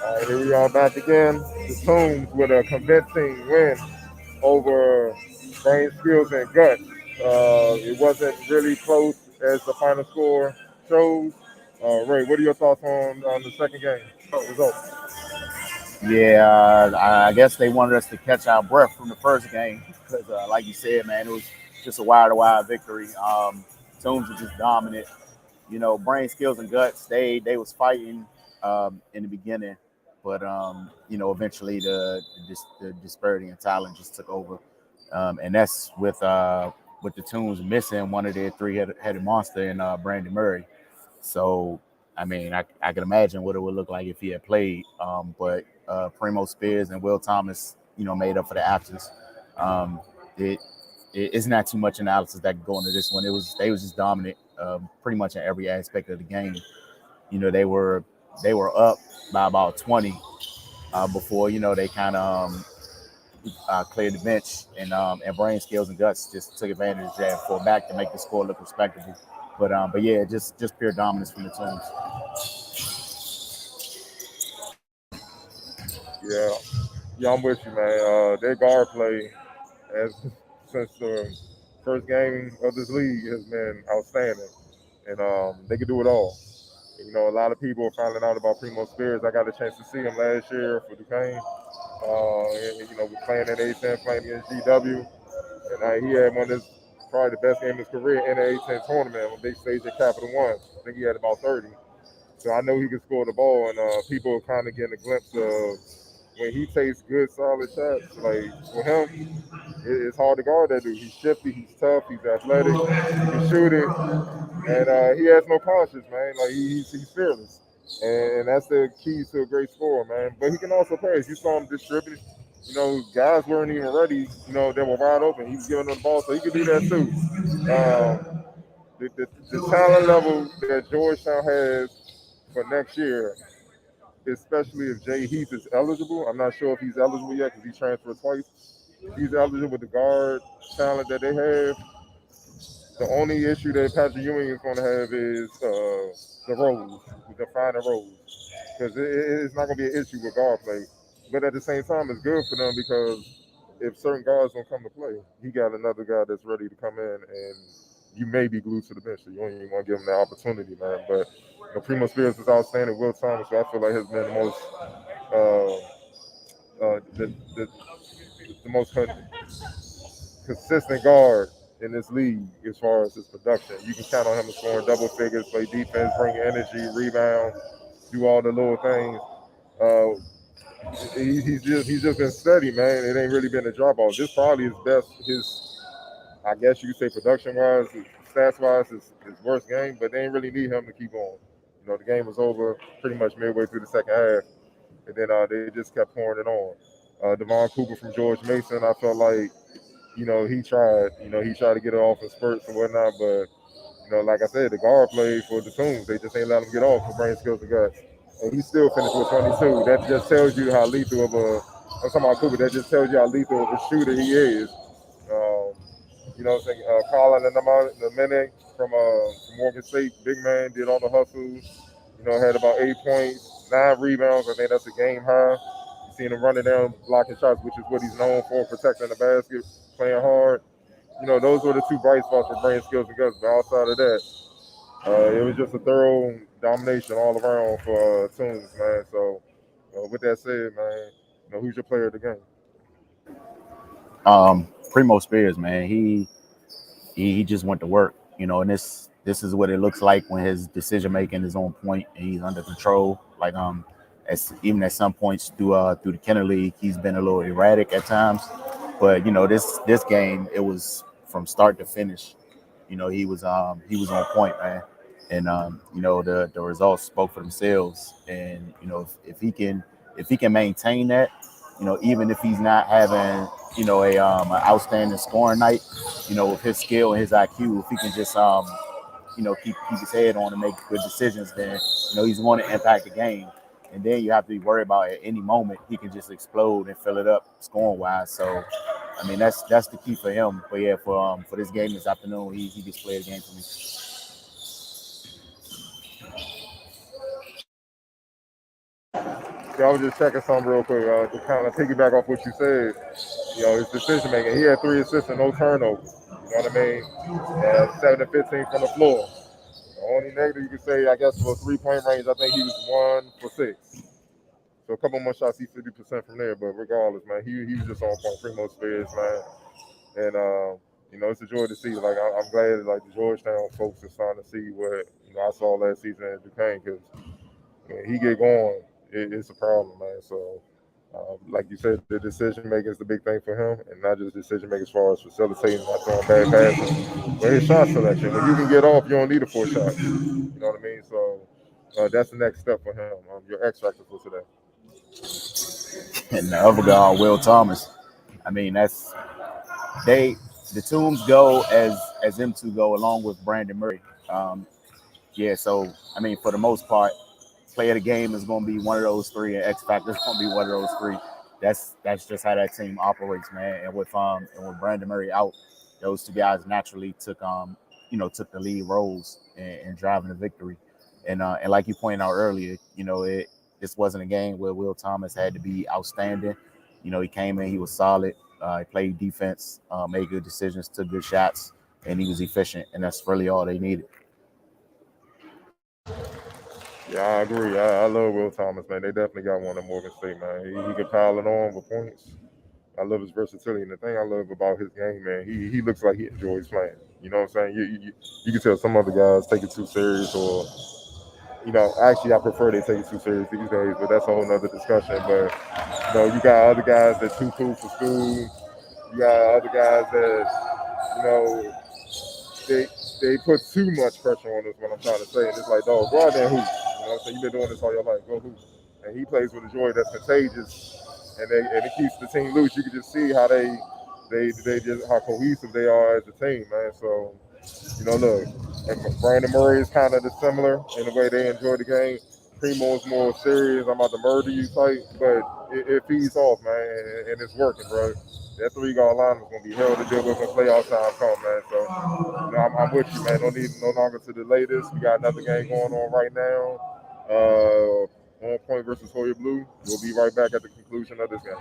All right, here we are back again. The Tombs with a convincing win over Brain Skills and Guts. It wasn't really close as the final score shows. Ray, what are your thoughts on the second game result? Yeah, I guess they wanted us to catch our breath from the first game because, like you said, man, it was just a wire-to-wire victory. Tombs were just dominant. Brain skills and guts. They was fighting in the beginning, but eventually the disparity in talent just took over, and that's with the Tombs missing one of their three-headed monster in Brandon Murray. So, I mean, I can imagine what it would look like if he had played. But Primo Spears and Will Thomas, made up for the absence. Um, it, it's not too much analysis that could go into this one. They was just dominant, pretty much in every aspect of the game. They were up by about 20 before they kind of cleared the bench, and brain skills and guts just took advantage of that for back to make the score look respectable. But yeah, just pure dominance from the teams. Yeah, yeah, I'm with you, man. Their guard play as since the first game of this league has been outstanding, and they can do it all. A lot of people are finding out about Primo Spears. I got a chance to see him last year for Duquesne. We playing in A10, playing against GW, and he had one of his probably the best game of his career in the A10 tournament on big stage at Capital One. I think he had about 30. So I know he can score the ball, and people are kind of getting a glimpse of when he takes good, solid shots. Like for him, it's hard to guard that dude. He's shifty, he's tough, he's athletic, he can shoot it, and he has no conscience, man. Like he's fearless, and that's the key to a great scorer, man. But he can also pass. You saw him distribute. Guys weren't even ready. They were wide open. He was giving them the ball, so he could do that too. The talent level that Georgetown has for next year, especially if Jay Heath is eligible. I'm not sure if he's eligible yet because he transferred twice. If he's eligible with the guard talent that they have, the only issue that Patrick Ewing is going to have is the roles, define the roles, because it's not going to be an issue with guard play. But at the same time, it's good for them because if certain guards don't come to play, he got another guy that's ready to come in, and you may be glued to the bench. So you don't even want to give him that opportunity, man. But Primo Spears is outstanding. Will Thomas, who I feel like has been the most uh, the most consistent guard in this league as far as his production. You can count on him scoring double figures, play defense, bring energy, rebound, do all the little things. He's just been steady, man. It ain't really been a drop off. This probably his I guess you could say production wise, stats wise, his worst game, but they didn't really need him to keep going. The game was over pretty much midway through the second half, and then they just kept pouring it on. Devon Cooper from George Mason, I felt like he tried to get it off in spurts and whatnot, but like I said, the guard played for the Tombs. They just ain't let him get off for brain skills and guts. And he still finished with 22. That just tells you how lethal of a I'm talking about Cooper. That just tells you how lethal of a shooter he is. Um, what I'm saying? Colin and the minute from Morgan State, big man, did all the hustles. Had about 8 points, 9 rebounds. I think that's a game high. You seen him running down, blocking shots, which is what he's known for, protecting the basket, playing hard. Those were the two bright spots for brain skills and guts. But outside of that, it was just a thorough domination all around for Tunes, man. So, with that said, man, who's your player of the game? Primo Spears, man, he just went to work, and this is what it looks like when his decision making is on point and he's under control. Like even at some points through the Kenner League, he's been a little erratic at times, but this game it was from start to finish. He was on point, man, and the results spoke for themselves. And if he can maintain that, even if he's not having an outstanding scoring night, with his skill and his IQ, if he can just keep his head on and make good decisions, then he's going to impact the game. And then you have to be worried about at any moment he can just explode and fill it up scoring wise. So I mean that's the key for him. But yeah, for this game this afternoon, he gets played the game for me. Yeah, I was just checking something real quick to kind of piggyback off what you said. His decision making. He had 3 assists and no turnovers. You know what I mean? 7 to 15 from the floor. The only negative you could say, I guess, for 3 point range, I think he was 1 for 6. So a couple more shots, he's 50% from there. But regardless, man, he was just on point. Primo Spears, man, and it's a joy to see. Like I'm glad like the Georgetown folks are starting to see what I saw last season at Duquesne because when he get going, it's a problem, man. So. Like you said, the decision making is the big thing for him, and not just decision making as far as facilitating, not throwing bad passes, but his shot selection. When you can get off, you don't need a 4 shots. You know what I mean? So that's the next step for him. Your X factor for today. And the other guy, Will Thomas. I mean, that's they the Tombs go as them two go along with Brandon Murray. Um, yeah, so I mean, for the most part, play of the game is going to be one of those three, and X Factor is going to be one of those three. That's just how that team operates, man. And with Brandon Murray out, those two guys naturally took the lead roles in driving the victory. And like you pointed out earlier, this wasn't a game where Will Thomas had to be outstanding. He came in, he was solid. He played defense, made good decisions, took good shots, and he was efficient. And that's really all they needed. Yeah, I agree. I love Will Thomas, man. They definitely got one at Morgan State, man. He can pile it on with points. I love his versatility, and the thing I love about his game, man, he looks like he enjoys playing. You know what I'm saying? You can tell some other guys take it too serious, or actually, I prefer they take it too serious these days, but that's a whole nother discussion. But you got other guys that too cool for school. You got other guys that you know they they put too much pressure on us. What I'm trying to say, and it's like, dog, go out there and hoop. You know what I'm saying? You've been doing this all your life. Go hoop. And he plays with a joy that's contagious, and it keeps the team loose. You can just see how they just how cohesive they are as a team, man. So look, and Brandon Murray is kind of the similar in the way they enjoy the game. Primo is more serious. I'm about to murder you type, but it feeds off, man, and it's working, bro. That 3 guard line is gonna be hell to deal with when playoff time come, man. So, I'm with you, man. No need no longer to delay this. We got another game going on right now. On Point versus Hoya Blue. We'll be right back at the conclusion of this game.